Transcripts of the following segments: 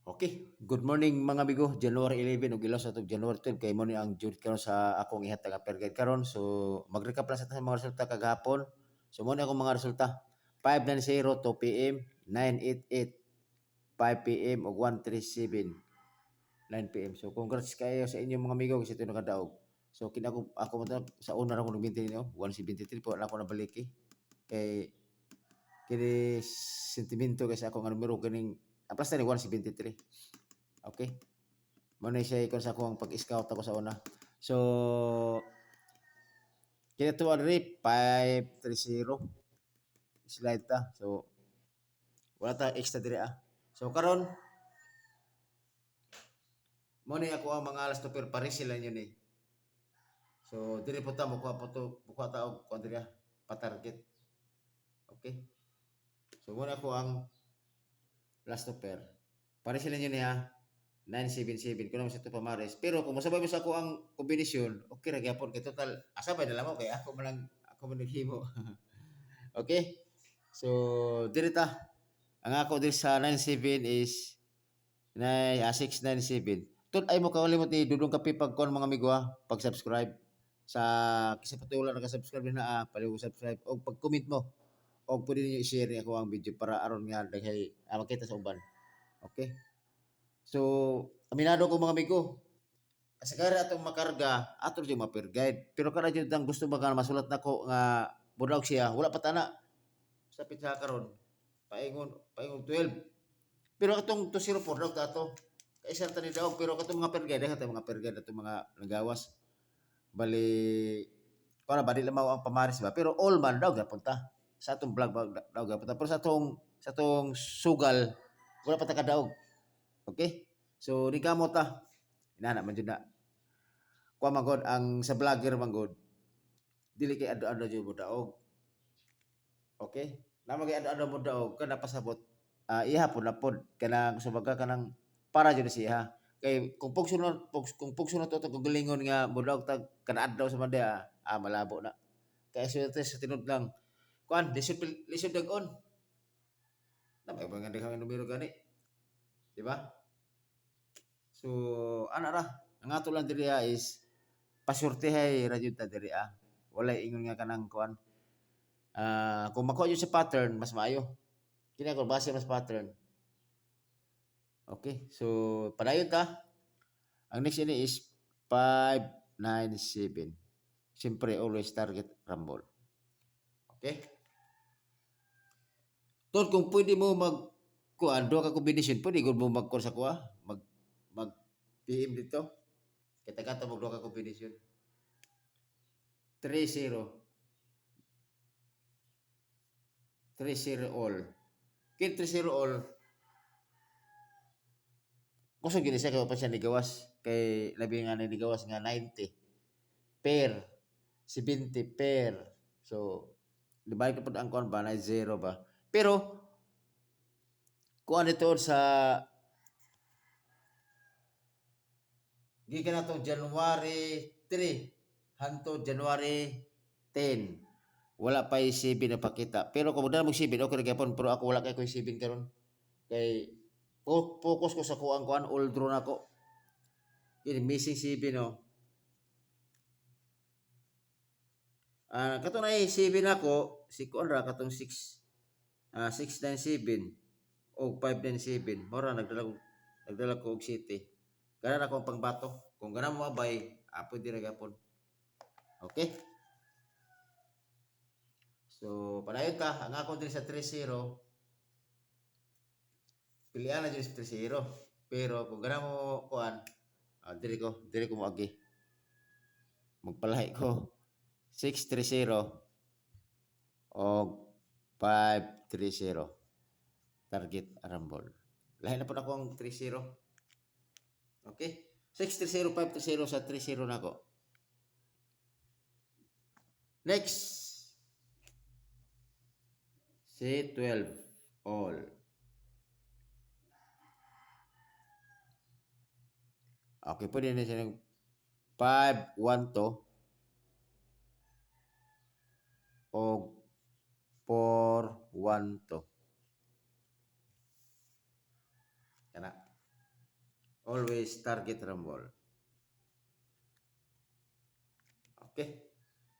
Okay, good morning mga amigo. January 11 ug ilaw sa tug January 12 kay mo ni ang Jud karon sa akong ihatag nga per guide karon. So mag-recap lang sa mga resulta kagahapon. So mo ni akong mga resulta. 5:90 2 PM, 9:88 5 PM ug 1:37 9 PM. So congrats kayo sa inyong mga amigo kasi ito nakadaog. So kini ako mo sa una ra ko nagbinti niyo 173 po na ako nabaliki. Kay kini sentimento kasi ako nga numero kining aplas na ni 173. Okay. Mo na siya ikon sa akong pag-scout ako sa una. So, kaya to already 530 slide ta. So, wala ta extra dire ah. So, karon mo ni ako ang mga alas to pero pares sila yun eh. So, dire po ta mukha po to mukha ta og kuan dire pa-target. Okay? So, mo na ako ang last to pair. Pares sila yun ha. 977 kuno sa to pamares. Pero kung masabay mo sa ako ang kombinasyon, okay ra gyapon kay total asa ba nila mo kay ako man naghimo. Okay? So, dirita. Ang ako din sa 97 is 697. Tun ay mo kalimot ni Dudong Kape pag kon mga amigo ha, pag-subscribe sa kasi patulan naka-subscribe na paliw subscribe o pag-comment mo o pwede niyo i-share niyo ako ang video para aron nga daghay makita sa uban. Okay? So, aminado ko mga amigo, asagara atong makarga ato jud ma-per guide. Pero kana jud ang gusto ba nga masulat nako nga budaog siya, wala pa tana sa pizza karon. Paingon 12. Pero atong 204 daw tato. Kaisa tani daw pero katong mga per guide mga per guide atong mga nagawas. Bali para bali lamaw ang pamaris ba pero all man daw gapunta. Sa atong vlog daw gapunta. Pero sa atong sugal wala pa ta kadaog. Okay? So ni kamo ta. Inana man jud na. Kuha man gud ang sa vlogger man gud dili kay ado-ado jud mo daog. Okay? Namagay ado-ado mo daog kada pasabot iha pod na pod kanang subaga kanang para jud siya. Kay kung pugsunod to gulingon nga mo daog tag kana adlaw sa mandia malabo na. Kay sa tinud lang kuan lisod dag-on. Na may mga daghang numero gani. Di ba? So, ana ra. Ang ato lang diri is pasurtihay ra jud ta diri Walay ingon nga kanang kuan. Kung makuha yun sa pattern, mas maayo. Kini ako base mas pattern. Okay, so padayon ta. Ang next ini is 597. Siyempre, always target rumble. Okay? Tol, kung pwede mo kuan do ka combination, pwede gud mo mag sa kuha, mag PM dito. Kita ka mo do ka combination. 30 30 all. Kin 30 all. Kusog gini siya kay pa siya nigawas kay labi nga nigawas nga 90 pair 70 pair. So, libay ko po ang kuan ba na zero ba. Pero kuan ito sa gikan nato January 3 hangtod January 10. Wala pa 7 na pakita. Pero kung mo 7 okay ra gyapon pero ako wala kay ko 7 karon. Kay focus ko sa kuan all draw na ko. Kini missing 7 no. Kato na 7 ako, si kuan ra katong 697 o 597. Mora nagdala ko og 7. Kana na ko pangbato. Kung gana mo mabay, pwede ra gyapon. Okay? So, padayon ta, ang ako din sa 30, pilihan na dyan sa 30. Pero kung gana mo kuan, diri ko mo agi. Magpalahi ko 630 o 530 target rumble. Lahi na po ako ang 30. Okay? 630, 530 sa 30 na ko. Next. C12 all. Okay, pwede na siya ng 5, 1 to o 4, 1 to. Kana. Always target rumble. Okay.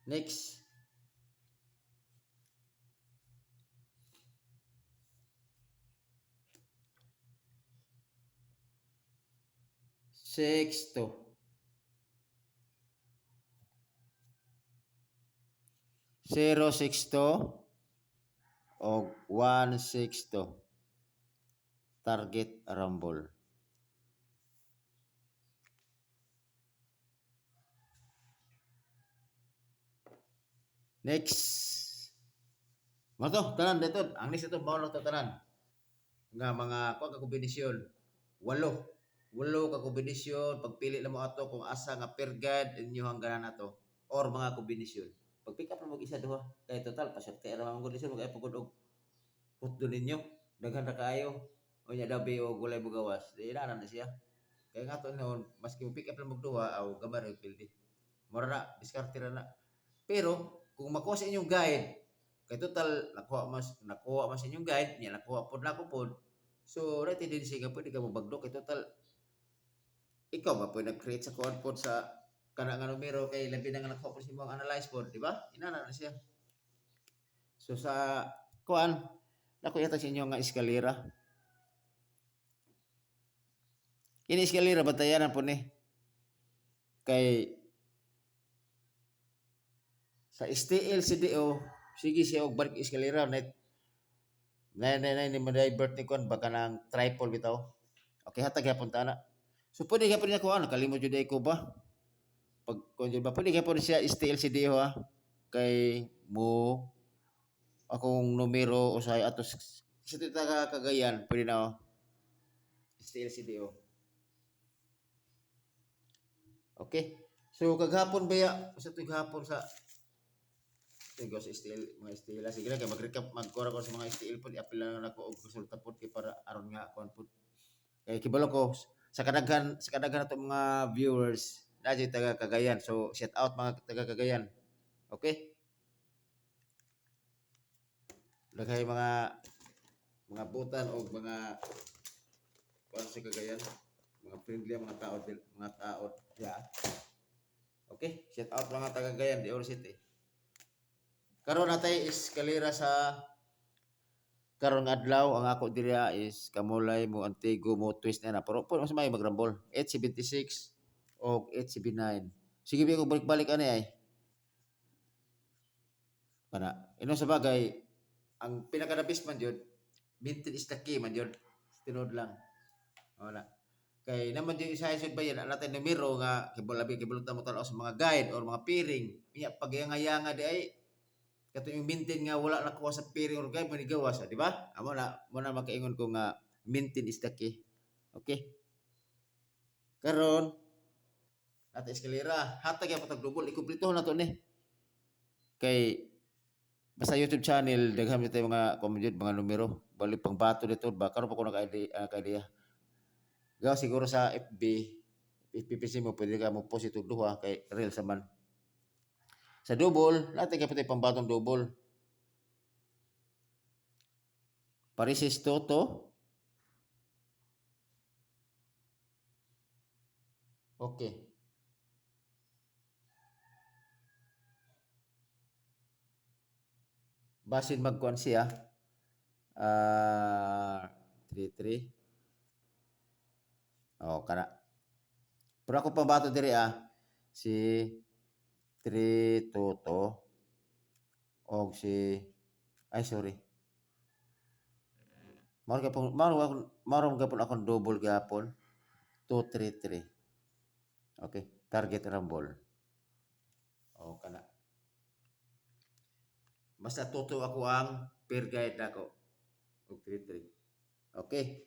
Next. Sexto. 0-6 o 1-6 target rumble. Next. Mo to, tanan dito. Ang next ito mao to tanan. Nga mga ko ka kombinasyon. Walo. Walo ka kombinasyon pagpili na mo ato kung asa nga per guide inyo hangganan nato or mga kombinasyon. Pag pick up na mo isa duha kay total pasyat kay ra mga kondisyon kay pagod og hutdo ninyo. Daghan ra kaayo. O nya dabi o gulay bugawas. Di na na siya. Kaya nga to noon maski mo pick up na mo duha aw gamay ra pildi. Mura na diskarte ra na. Pero kung makuha sa inyong guide kay total nakuha mas inyong guide niya nakuha pod na ko pod. So ready din siya pwede ka mo bagdo kay total ikaw ba pwede nag-create sa kuan pod sa kana nga numero kay labi na nga nakuha pod sa imong analyze pod, di ba? Inana na siya. So sa kuan nako yata sa inyo nga eskalera. Kini eskalera batayan po ni kay sa STL CDO sige siya og balik eskalera net ni mo divert ni kon baka nang triple bitaw. Okay hatag gyapon ta na. So pwede gyapon niya ko ano kalimot jud ko ba? Pag kun jud ba pwede gyapon siya STL CDO ha kay mo akong numero usay atos sa tita Cagayan pwede na STL CDO. Okay. So kaghapon baya sa tuig sa tigo sa STL mga STL sige lang kay mag-recap magkora ko sa mga STL pod i-apply lang nako og resulta pod kay para aron nga kuan pod kay kibalo ko sa kadaghan nato mga viewers na taga Cagayan so shout out mga taga Cagayan okay daghay mga butan o mga kuan sa Cagayan mga friendly mga tao yeah. Okay shout out mga taga Cagayan di Oro City karon natay eskalera sa karon nga adlaw ang ako diri is Kamulay mo Antigo mo twist na pero po mas may magrambol 876 o 879 sige bi ko balik-balik ani ay kana ino sa bagay ang pinaka-the-best man jud maintain is the key man jud tinod lang wala kay naman yung isa isod ba yan natin numero nga kibulabi kibulutan mo tanaw sa mga guide or mga piring iya pagyanga-yanga di ay kato yung maintain nga wala nakuha sa pairing or guide manigawas di ba amo na makaingon ko nga maintain is the key okay karon nato eskalera hatag ya patag double ikumpleto na to ni kay basta YouTube channel daghan mi tay mga komedyo mga numero bali pang bato dito ba karon pa ko naka-idea gawa siguro sa FB FPPC mo pwede ka mo post ito duha kay real sa man sa double natin kay patay pambatong double parisis toto okay basin magkuan siya 33 oh kana pero ako pambato diri si 3 toto og si ay sorry maro gapon akong double gapon 233 okay target rumble oh kana basta toto ako ang per guide nako og 33 okay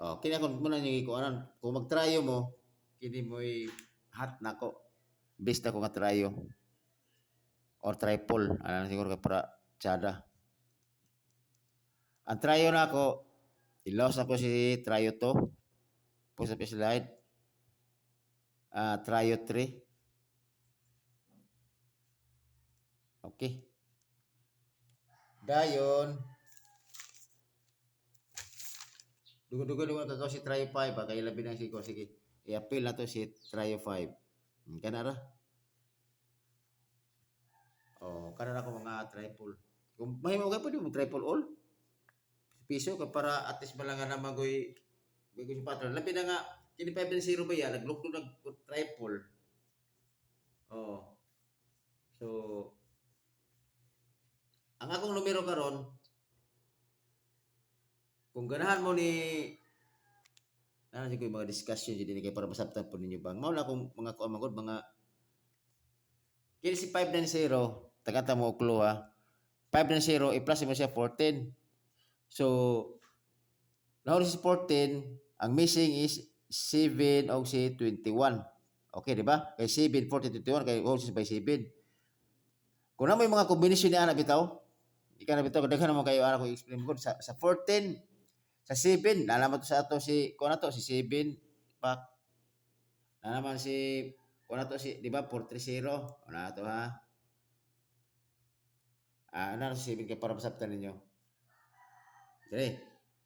oh kini ako muna yung ikuanan kung magtrayo mo kini mo'y hat nako best ako nga trayo or triple ano siguro ka para tsada ang trayo na ako i-loss ako si trayo to push up slide trayo 3 okay dayon Dugo-dugo naman kagaw si Trio 5 ba kay labi na si ko sige. I-appeal na to si Trio 5. Kana ra. Oh, kana ra ko mga triple. Kung mahimo ka pwede mo triple all. Piso ka para at least balanga na magoy bago si patron. Labi na nga kini 5-0 ba ya naglukto nag triple. Oh. So ang akong numero karon kung ganahan mo ni ano siguro yung mga discussion dito ni kay para masabtan po ninyo bang mao na kung mga kuan magod mga kini si 590 tagata mo clue ha 590 i-plus mo siya 14 so now this is 14 ang missing is 7 o si 21 okay di ba kay 7 14 21 kay whole is by 7 kung na mo yung mga kombinasyon ni ana bitaw ika na bitaw daghan mo kayo ana ko explain ko sa 14 sa 7 nalaman to sa ato si kuan na to si 7 pa na naman si kuan na to si di ba 430 na to ha ano si 7 kay para masabtan ninyo dali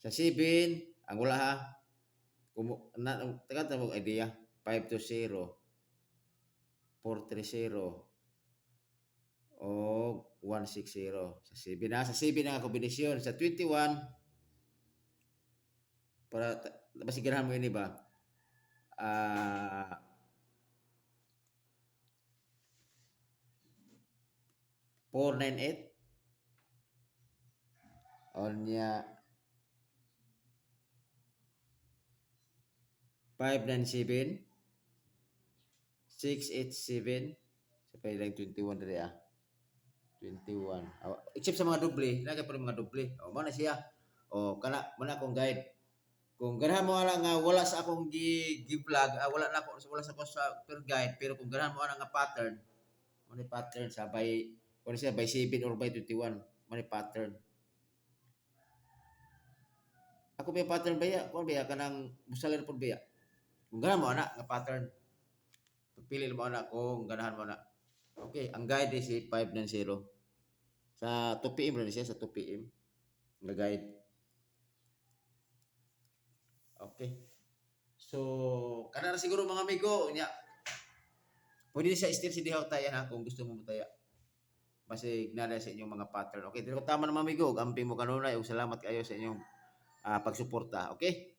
sa 7 ang wala ha kung na taga mo idea 520 430 o 160 sa 7 na sa 7 na kombinasyon sa 21 para masigurahan mo ini ba 498 on niya 597 687 sa pa lang 21 dali 21 except sa mga doble lagi pa rin mga doble mo na siya kana mana akong guide kung ganahan mo ana nga wala sa akong gi-vlog wala na ako wala sa ko sa per guide pero kung ganahan mo ana nga pattern mo ni pattern sa by kung siya by 7 or by 21 mo ni pattern ako may pattern baya kung baya kanang musalan pud baya kung ganahan mo ana nga pattern pili mo ana kung ganahan mo ana okay ang guide is 590 sa 2 PM rin siya sa 2 PM nga guide okay so kana na siguro mga amigo nya pwede siya steer si dihaw tayo ha kung gusto mo taya basi nada sa inyong mga pattern okay dito tama na mga amigo amping mo kanunay ug salamat kayo sa inyong pagsuporta okay